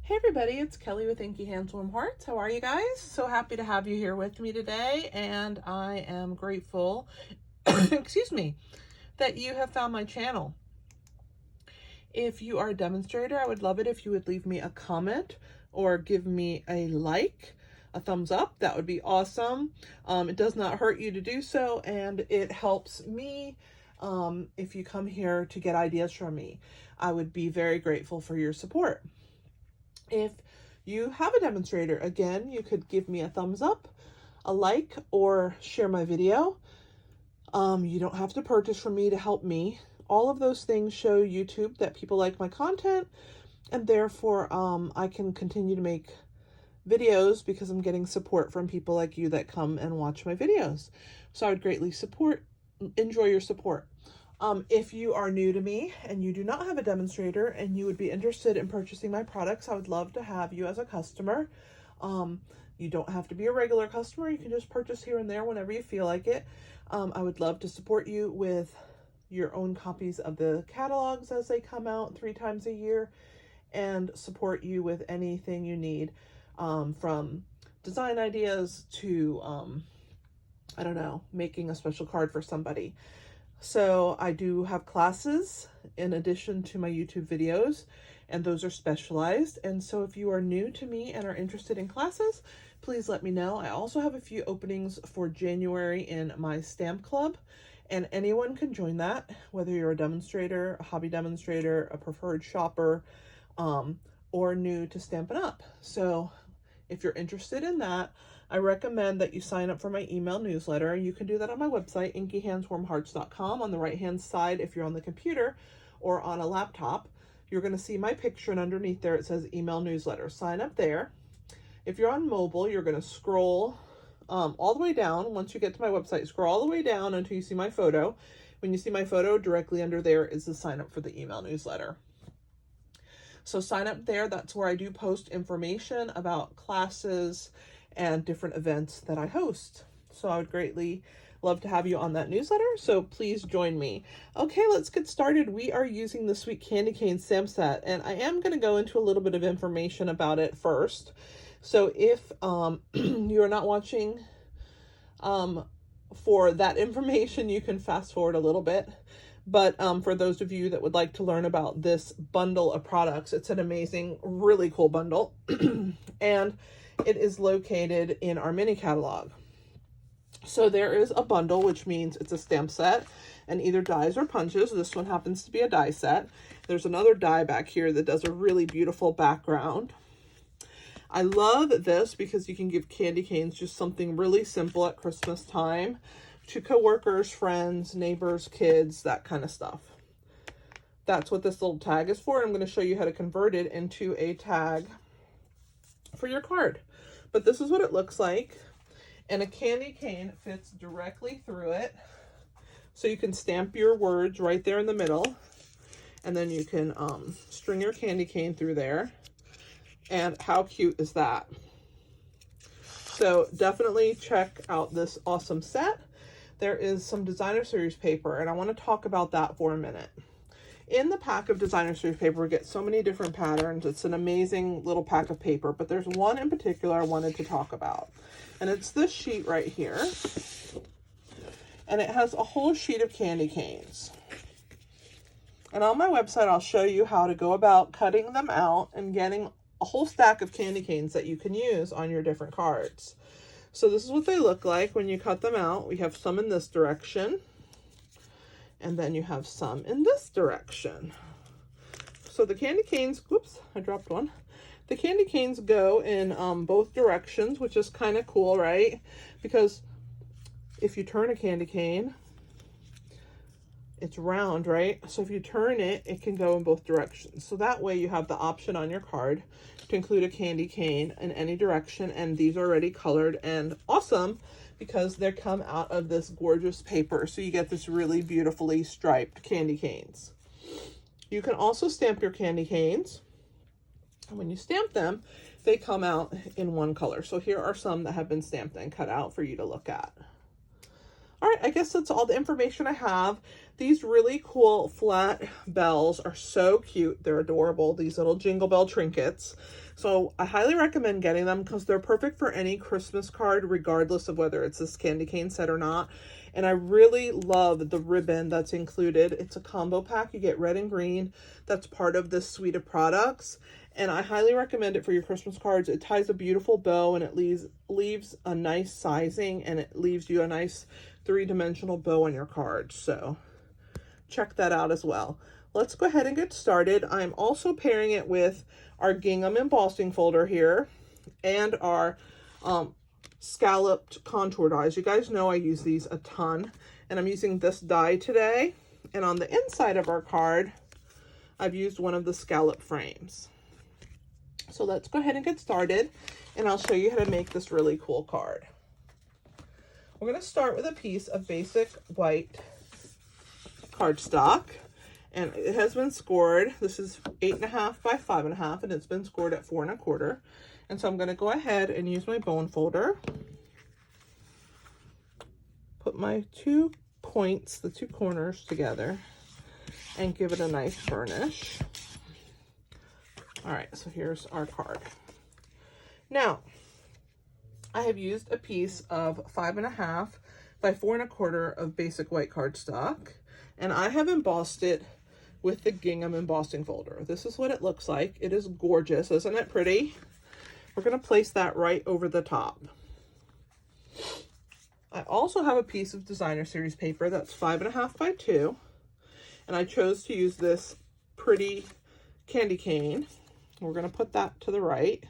Hey everybody, it's Kelly with Inky Warm Hearts. How are you guys? So happy to have you here with me today, and I am grateful, excuse me, that you have found my channel. If you are a demonstrator, I would love it if you would leave me a comment or give me a like, a thumbs up. That would be awesome. It does not hurt you to do so, and it helps me if you come here to get ideas from me. I would be very grateful for your support. If you have a demonstrator, again, you could give me a thumbs up, a like, or share my video. You don't have to purchase from me to help me. All of those things show YouTube that people like my content, and therefore I can continue to make videos because I'm getting support from people like you that come and watch my videos. So I would greatly enjoy your support. If you are new to me and you do not have a demonstrator and you would be interested in purchasing my products, I would love to have you as a customer. You don't have to be a regular customer. You can just purchase here and there whenever you feel like it. I would love to support you with your own copies of the catalogs as they come out 3 times a year, and support you with anything you need, from design ideas to, I don't know, making a special card for somebody. So I do have classes in addition to my YouTube videos, and those are specialized. And so if you are new to me and are interested in classes, please let me know. I also have a few openings for January in my stamp club, and anyone can join that, whether you're a demonstrator, a hobby demonstrator, a preferred shopper, or new to Stampin' Up. So if you're interested in that, I recommend that you sign up for my email newsletter. You can do that on my website, inkyhandswarmhearts.com. On the right-hand side, if you're on the computer or on a laptop, you're going to see my picture, and underneath there it says email newsletter. Sign up there. If you're on mobile, you're going to scroll all the way down. Once you get to my website, scroll all the way down until you see my photo. When you see my photo, directly under there is the sign up for the email newsletter. So sign up there. That's where I do post information about classes and different events that I host. So I would greatly love to have you on that newsletter. So please join me. Okay, let's get started. We are using the Sweet Candy Cane stamp set, and I am going to go into a little bit of information about it first. So if you are not watching for that information, you can fast forward a little bit. But for those of you that would like to learn about this bundle of products, it's an amazing, really cool bundle. And it is located in our mini catalog. So there is a bundle, which means it's a stamp set and either dies or punches. This one happens to be a die set. There's another die back here that does a really beautiful background. I love this because you can give candy canes, just something really simple at Christmas time, to coworkers, friends, neighbors, kids, that kind of stuff. That's what this little tag is for. I'm going to show you how to convert it into a tag for your card. But this is what it looks like, and a candy cane fits directly through it. So you can stamp your words right there in the middle, and then you can string your candy cane through there. And how cute is that? So definitely check out this awesome set. There is some designer series paper, and I want to talk about that for a minute. In the pack of designer series paper, we get so many different patterns. It's an amazing little pack of paper, but there's one in particular I wanted to talk about. And it's this sheet right here. And it has a whole sheet of candy canes. And on my website, I'll show you how to go about cutting them out and getting a whole stack of candy canes that you can use on your different cards. So this is what they look like when you cut them out. We have some in this direction, and then you have some in this direction. So the candy canes, whoops, I dropped one. The candy canes go in both directions, which is kind of cool, right? Because if you turn a candy cane, it's round, right? So if you turn it, it can go in both directions. So that way you have the option on your card to include a candy cane in any direction. And these are already colored and awesome because they come out of this gorgeous paper. So you get this really beautifully striped candy canes. You can also stamp your candy canes. And when you stamp them, they come out in one color. So here are some that have been stamped and cut out for you to look at. All right, I guess that's all the information I have. These really cool flat bells are so cute. They're adorable, these little jingle bell trinkets. So I highly recommend getting them because they're perfect for any Christmas card, regardless of whether it's this candy cane set or not. And I really love the ribbon that's included. It's a combo pack. You get red and green. That's part of this suite of products. And I highly recommend it for your Christmas cards. It ties a beautiful bow and it leaves a nice sizing, and it leaves you a nice three-dimensional bow on your card. So check that out as well. Let's go ahead and get started. I'm also pairing it with our gingham embossing folder here and our scalloped contour dies. You guys know I use these a ton, and I'm using this die today. And on the inside of our card, I've used one of the scallop frames. So let's go ahead and get started, and I'll show you how to make this really cool card. We're going to start with a piece of basic white cardstock, and it has been scored. This is 8.5 by 5.5, and it's been scored at 4 1/4. And so I'm going to go ahead and use my bone folder, put my 2 points, the 2 corners together, and give it a nice burnish. All right, so here's our card. Now, I have used a piece of 5.5 by 4 1/4 of basic white cardstock, and I have embossed it with the gingham embossing folder. This is what it looks like. It is gorgeous, isn't it pretty? We're going to place that right over the top. I also have a piece of designer series paper that's 5.5 by 2, and I chose to use this pretty candy cane. We're going to put that to the right.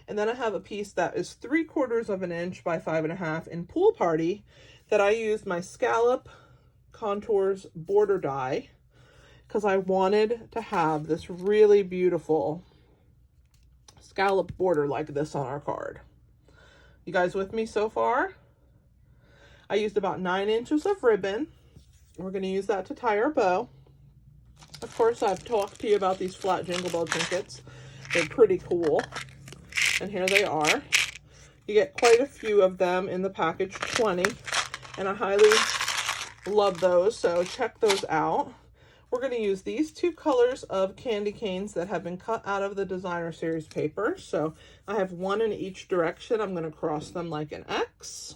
And then I have a piece that is 3/4 of an inch by 5.5 in Pool Party that I used my scallop contours border die because I wanted to have this really beautiful scallop border like this on our card. You guys with me so far? I used about 9 inches of ribbon. We're going to use that to tie our bow. Of course, I've talked to you about these flat jingle bell trinkets. They're pretty cool. And here they are. You get quite a few of them in the package, 20. And I highly love those, so check those out. We're going to use these 2 colors of candy canes that have been cut out of the designer series paper. So I have 1 in each direction. I'm going to cross them like an X.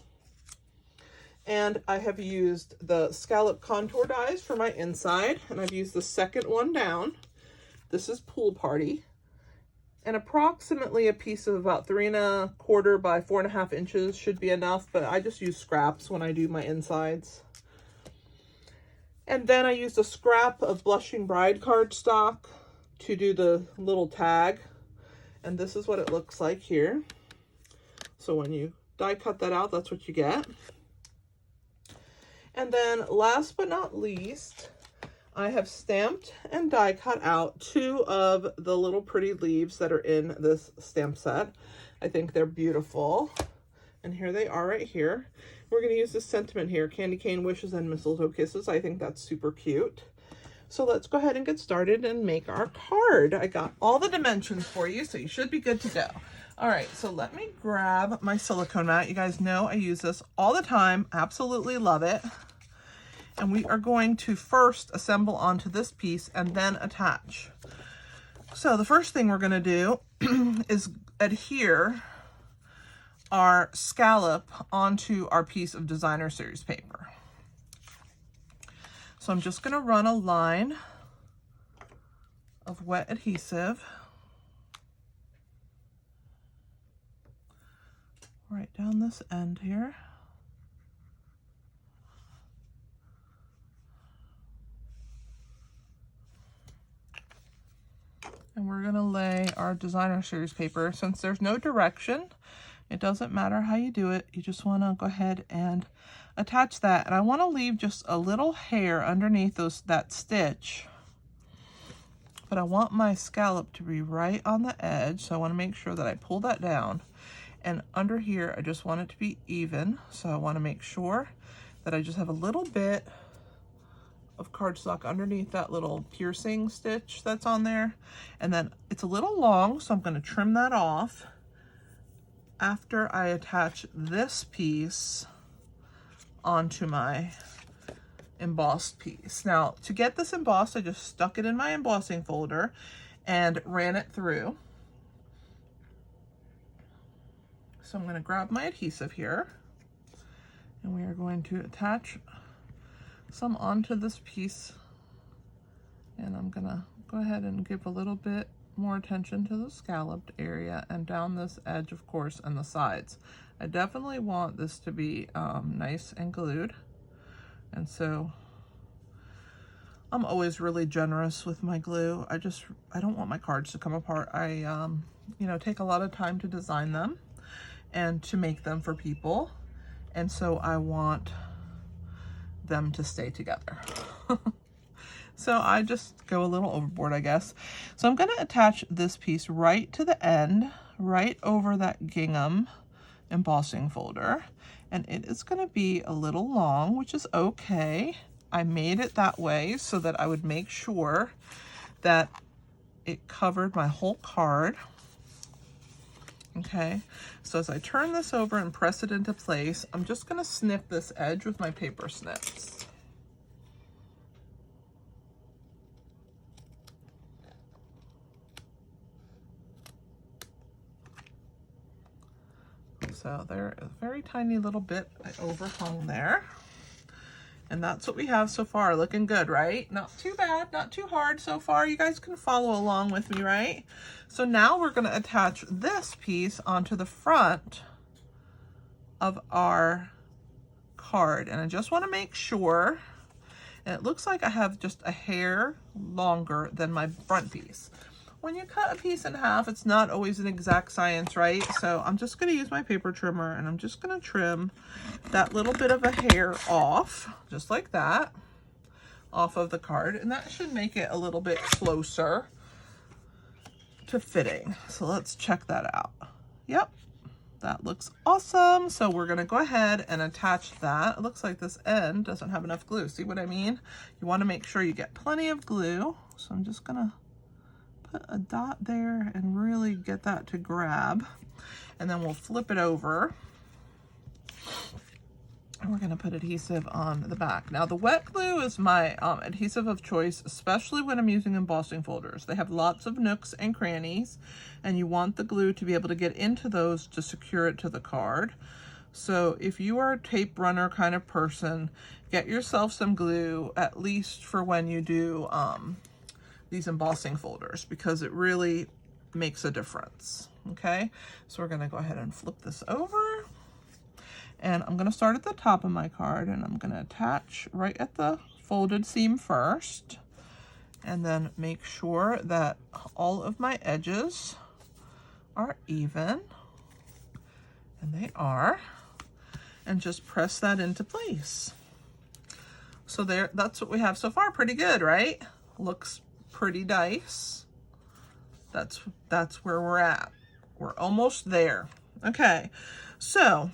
And I have used the scallop contour dies for my inside, and I've used the second one down. This is Pool Party. And approximately a piece of about 3 1/4 by 4.5 inches should be enough, but I just use scraps when I do my insides. And then I used a scrap of Blushing Bride cardstock to do the little tag. And this is what it looks like here. So when you die cut that out, that's what you get. And then last but not least, I have stamped and die cut out 2 of the little pretty leaves that are in this stamp set. I think they're beautiful. And here they are right here. We're going to use this sentiment here, Candy Cane Wishes and Mistletoe Kisses. I think that's super cute. So let's go ahead and get started and make our card. I got all the dimensions for you, so you should be good to go. All right, so let me grab my silicone mat. You guys know I use this all the time. Absolutely love it. And we are going to first assemble onto this piece and then attach. So the first thing we're going to do is adhere our scallop onto our piece of designer series paper. So I'm just going to run a line of wet adhesive right down this end here. And we're going to lay our designer series paper. Since there's no direction, it doesn't matter how you do it. You just want to go ahead and attach that. And I want to leave just a little hair underneath that stitch. But I want my scallop to be right on the edge. So I want to make sure that I pull that down. And under here, I just want it to be even. So I want to make sure that I just have a little bit of cardstock underneath that little piercing stitch that's on there. And then it's a little long, so I'm going to trim that off after I attach this piece onto my embossed piece. Now, to get this embossed, I just stuck it in my embossing folder and ran it through. So I'm going to grab my adhesive here, and we are going to attach some onto this piece, and I'm going to go ahead and give a little bit more attention to the scalloped area and down this edge, of course, and the sides. I definitely want this to be nice and glued, and so I'm always really generous with my glue. I don't want my cards to come apart. I you know, take a lot of time to design them and to make them for people, and so I want them to stay together. So I just go a little overboard, I guess. So I'm going to attach this piece right to the end, right over that gingham embossing folder, and it is going to be a little long, which is okay. I made it that way so that I would make sure that it covered my whole card. Okay, so as I turn this over and press it into place, I'm just going to snip this edge with my paper snips. So there, a very tiny little bit I overhung there. And that's what we have so far. Looking good, right? Not too bad, not too hard so far. You guys can follow along with me, right? So now we're going to attach this piece onto the front of our card. And I just want to make sure, and it looks like I have just a hair longer than my front piece. When you cut a piece in half, it's not always an exact science, right? So I'm just going to use my paper trimmer, and I'm just going to trim that little bit of a hair off, just like that, off of the card. And that should make it a little bit closer to fitting. So let's check that out. Yep, that looks awesome. So we're going to go ahead and attach that. It looks like this end doesn't have enough glue. See what I mean? You want to make sure you get plenty of glue. So I'm just going to put a dot there and really get that to grab, and then we'll flip it over, and we're going to put adhesive on the back. Now the wet glue is my adhesive of choice, especially when I'm using embossing folders. They have lots of nooks and crannies, and you want the glue to be able to get into those to secure it to the card. So if you are a tape runner kind of person, get yourself some glue, at least for when you do these embossing folders, because it really makes a difference. Okay, so we're going to go ahead and flip this over, and I'm going to start at the top of my card, and I'm going to attach right at the folded seam first, and then make sure that all of my edges are even, and they are, and just press that into place. So there, that's what we have so far. Pretty good, right? Looks pretty nice. That's where we're at. We're almost there. Okay, so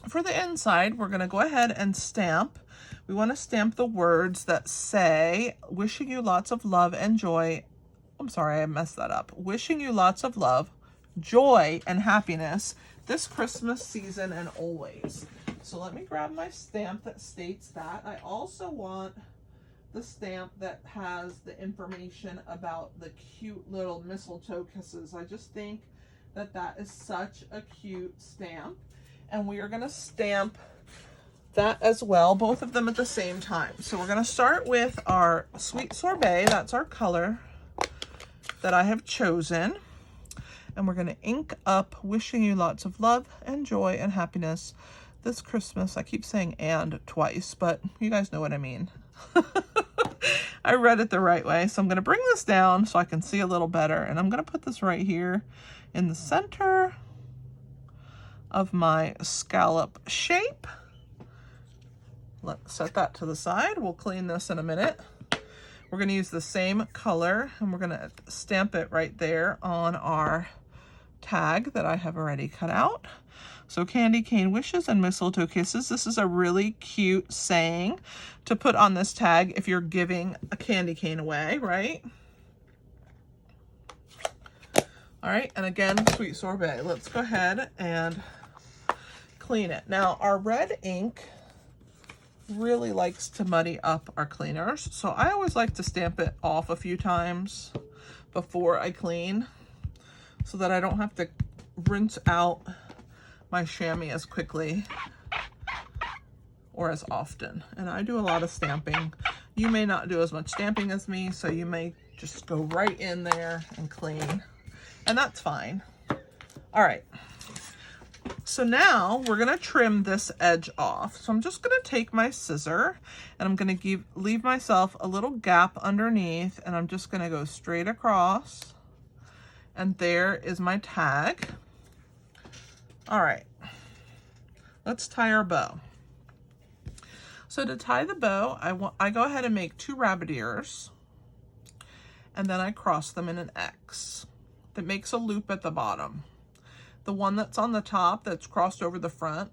for the inside, we're going to go ahead and stamp. We want to stamp the words that say, wishing you lots of love and joy. I'm sorry, I messed that up. Wishing you lots of love, joy, and happiness this Christmas season and always. So let me grab my stamp that states that. I also want the stamp that has the information about the cute little mistletoe kisses. I just think that that is such a cute stamp, and we are going to stamp that as well, both of them at the same time. So we're going to start with our Sweet Sorbet. That's our color that I have chosen, and we're going to ink up wishing you lots of love and joy and happiness this Christmas. I keep saying and twice, but you guys know what I mean. I read it the right way. So I'm going to bring this down so I can see a little better, and I'm going to put this right here in the center of my scallop shape. Let's set that to the side. We'll clean this in a minute. We're going to use the same color, and we're going to stamp it right there on our tag that I have already cut out. So candy cane wishes and mistletoe kisses. This is a really cute saying to put on this tag if you're giving a candy cane away, right? All right, and again, Sweet Sorbet. Let's go ahead and clean it. Now, our red ink really likes to muddy up our cleaners. So I always like to stamp it off a few times before I clean so that I don't have to rinse out my chamois as quickly or as often. And I do a lot of stamping. You may not do as much stamping as me, so you may just go right in there and clean, and that's fine. All right. So now we're gonna trim this edge off. So I'm just gonna take my scissor and I'm gonna leave myself a little gap underneath, and I'm just gonna go straight across, and there is my tag. All right, let's tie our bow. So to tie the bow, I go ahead and make 2 rabbit ears, and then I cross them in an X that makes a loop at the bottom. The one that's on the top that's crossed over the front,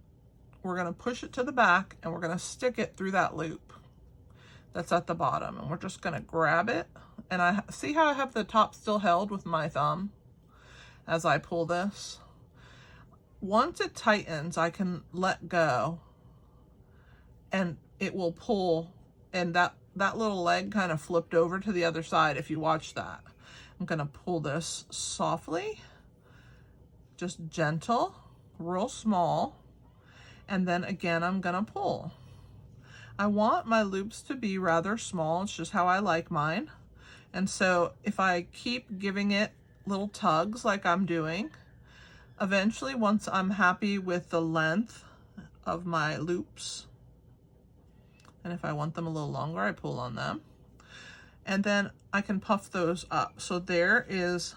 we're gonna push it to the back and we're gonna stick it through that loop that's at the bottom. And we're just gonna grab it. And I see how I have the top still held with my thumb as I pull this. Once it tightens, I can let go and it will pull, and that little leg kind of flipped over to the other side if you watch that. I'm gonna pull this softly, just gentle, real small, and then again I'm gonna pull. I want my loops to be rather small, it's just how I like mine. And so if I keep giving it little tugs like I'm doing, eventually once I'm happy with the length of my loops, and if I want them a little longer, I pull on them, and then I can puff those up. So there is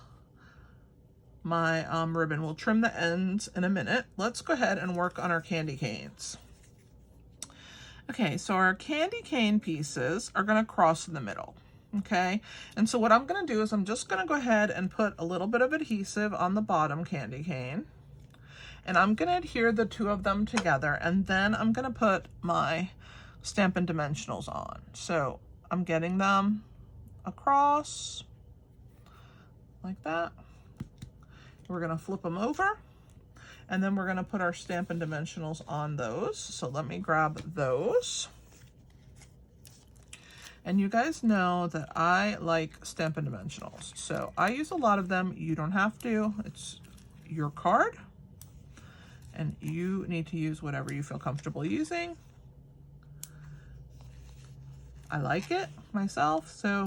my ribbon. We'll trim the ends in a minute. Let's go ahead and work on our candy canes. Okay, so our candy cane pieces are gonna cross in the middle, okay? And so what I'm gonna do is I'm just gonna go ahead and put a little bit of adhesive on the bottom candy cane, and I'm gonna adhere the 2 of them together, and then I'm gonna put my Stampin' Dimensionals on. So I'm getting them across like that. We're gonna flip them over, and then we're gonna put our Stampin' Dimensionals on those. So let me grab those. And you guys know that I like Stampin' Dimensionals, so I use a lot of them. You don't have to, it's your card, and you need to use whatever you feel comfortable using. I like it myself, so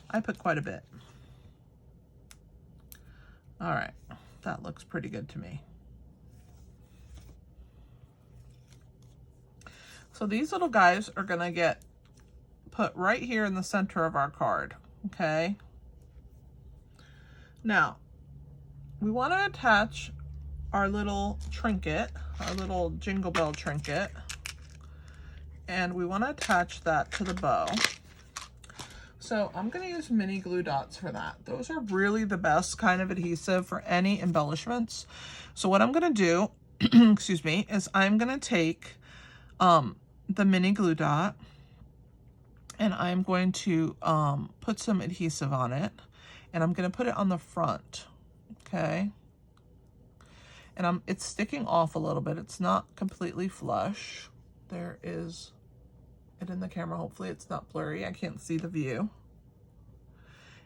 I put quite a bit. All right, that looks pretty good to me. So these little guys are gonna get put right here in the center of our card, okay? Now, we wanna attach our little trinket, our little jingle bell trinket, and we wanna attach that to the bow. So I'm gonna use mini glue dots for that. Those are really the best kind of adhesive for any embellishments. So what I'm gonna do, excuse me, is I'm gonna take the mini glue dot, and I'm going to put some adhesive on it, and I'm gonna put it on the front, okay? And it's sticking off a little bit. It's not completely flush. There is it in the camera. Hopefully it's not blurry. I can't see the view.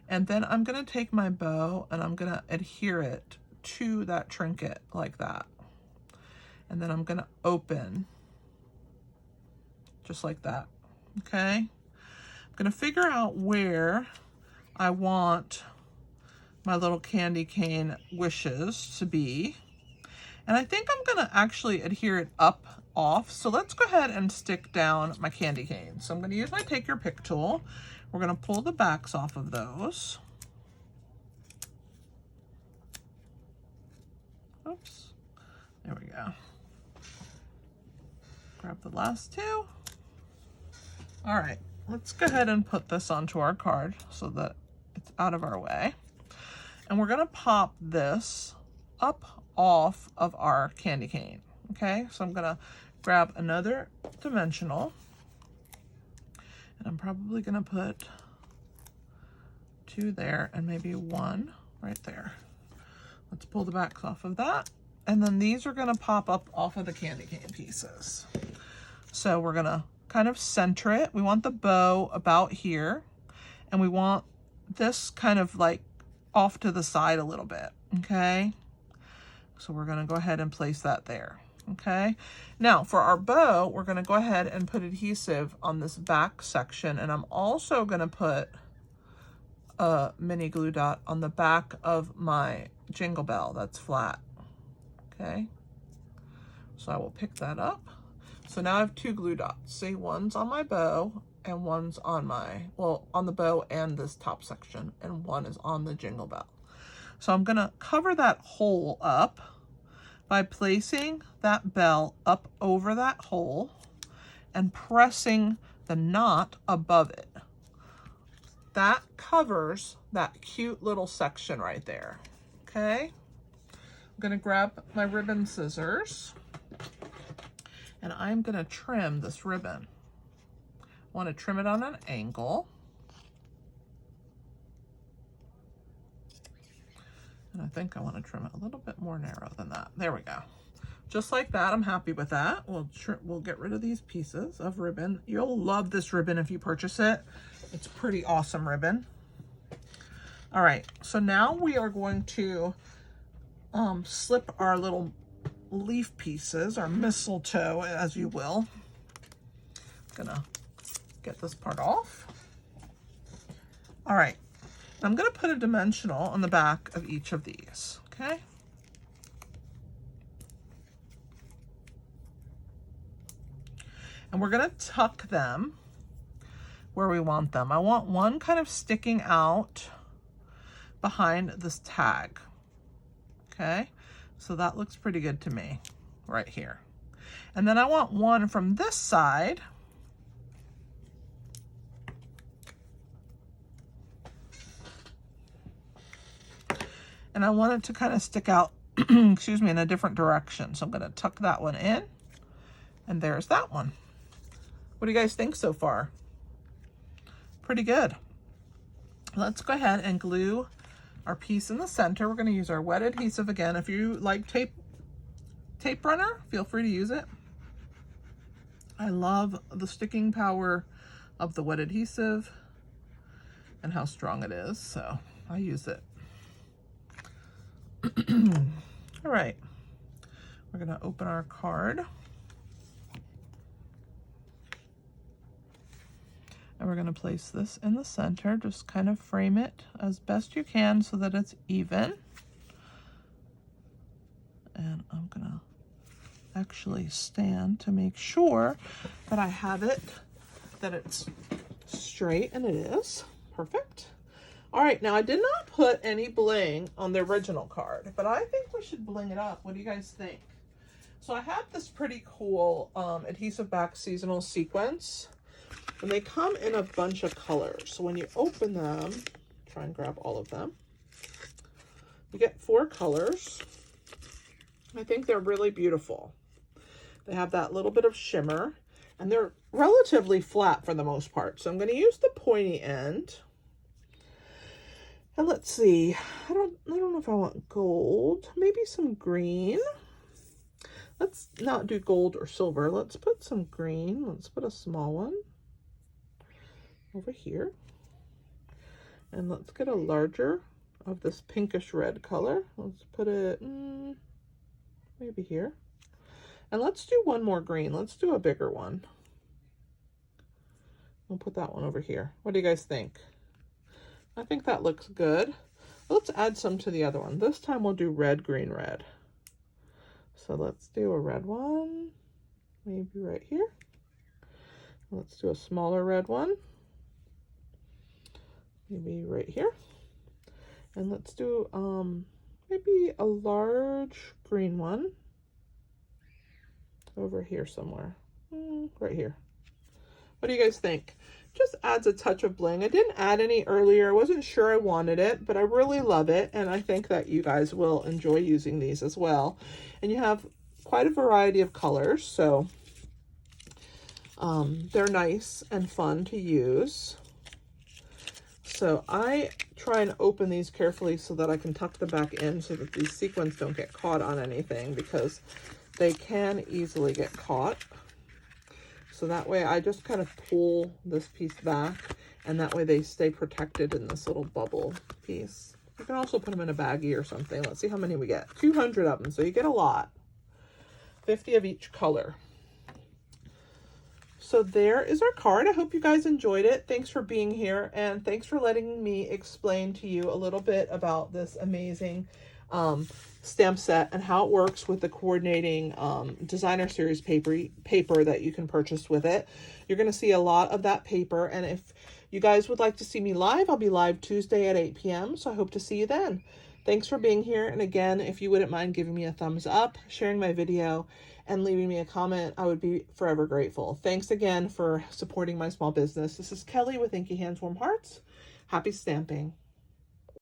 And then I'm gonna take my bow and I'm gonna adhere it to that trinket like that. And then I'm gonna open just like that, okay? I'm gonna figure out where I want my little candy cane wishes to be. And I think I'm gonna actually adhere it up off. So let's go ahead and stick down my candy cane. So I'm gonna use my Take Your Pick tool. We're gonna pull the backs off of those. Oops, there we go. Grab the last 2. All right, let's go ahead and put this onto our card so that it's out of our way. And we're gonna pop this up off of our candy cane, okay? So I'm gonna grab another dimensional, and I'm probably gonna put 2 there and maybe 1 right there. Let's pull the backs off of that. And then these are gonna pop up off of the candy cane pieces. So we're gonna kind of center it. We want the bow about here, and we want this kind of like off to the side a little bit, okay? So we're gonna go ahead and place that there, okay? Now for our bow, we're gonna go ahead and put adhesive on this back section, and I'm also gonna put a mini glue dot on the back of my jingle bell that's flat, okay? So I will pick that up. So now I have 2 glue dots. See, one's on my bow and one's on my, well, on the bow and this top section, and one is on the jingle bell. So I'm gonna cover that hole up by placing that bell up over that hole and pressing the knot above it. That covers that cute little section right there, okay? I'm gonna grab my ribbon scissors and I'm gonna trim this ribbon. I wanna trim it on an angle. And I think I wanna trim it a little bit more narrow than that. There we go. Just like that, I'm happy with that. We'll get rid of these pieces of ribbon. You'll love this ribbon if you purchase it. It's pretty awesome ribbon. All right, so now we are going to slip our little leaf pieces, our mistletoe, as you will. I'm gonna get this part off. All right, I'm gonna put a dimensional on the back of each of these, okay? And we're gonna tuck them where we want them. I want one kind of sticking out behind this tag, okay? So that looks pretty good to me right here. And then I want one from this side and I want it to kind of stick out, excuse me, in a different direction. So I'm gonna tuck that one in, and there's that one. What do you guys think so far? Pretty good. Let's go ahead and glue our piece in the center. We're going to use our wet adhesive again. If you like tape runner, feel free to use it. I love the sticking power of the wet adhesive and how strong it is, so I use it. All right, we're going to open our card. And we're going to place this in the center. Just kind of frame it as best you can so that it's even. And I'm going to actually stand to make sure that I have it, that it's straight, and it is. Perfect. All right, now I did not put any bling on the original card, but I think we should bling it up. What do you guys think? So I have this pretty cool adhesive back seasonal sequence. And they come in a bunch of colors. So when you open them, try and grab all of them. You get 4 colors. I think they're really beautiful. They have that little bit of shimmer, and they're relatively flat for the most part. So I'm going to use the pointy end. And let's see. I don't know if I want gold. Maybe some green. Let's not do gold or silver. Let's put some green. Let's put a small one over here, and let's get a larger of this pinkish red color. Let's put it maybe here, and let's do one more green. Let's do a bigger one. We'll put that one over here. What do you guys think? I think that looks good. Let's add some to the other one. This time we'll do red, green, red. So let's do a red one, maybe right here. Let's do a smaller red one, maybe right here. And let's do maybe a large green one over here somewhere, right here. What do you guys think? Just adds a touch of bling. I didn't add any earlier. I wasn't sure I wanted it, but I really love it, and I think that you guys will enjoy using these as well. And you have quite a variety of colors, so they're nice and fun to use. So I try and open these carefully so that I can tuck them back in so that these sequins don't get caught on anything, because they can easily get caught. So that way I just kind of pull this piece back, and that way they stay protected in this little bubble piece. You can also put them in a baggie or something. Let's see how many we get. 200 of them, so you get a lot. 50 of each color. So there is our card. I hope you guys enjoyed it. Thanks for being here, and thanks for letting me explain to you a little bit about this amazing stamp set and how it works with the coordinating designer series paper that you can purchase with it. You're going to see a lot of that paper, and if you guys would like to see me live, I'll be live Tuesday at 8 p.m. So I hope to see you then. Thanks for being here. And again, if you wouldn't mind giving me a thumbs up, sharing my video, and leaving me a comment, I would be forever grateful. Thanks again for supporting my small business. This is Kelly with Inky Hands Warm Hearts. Happy stamping.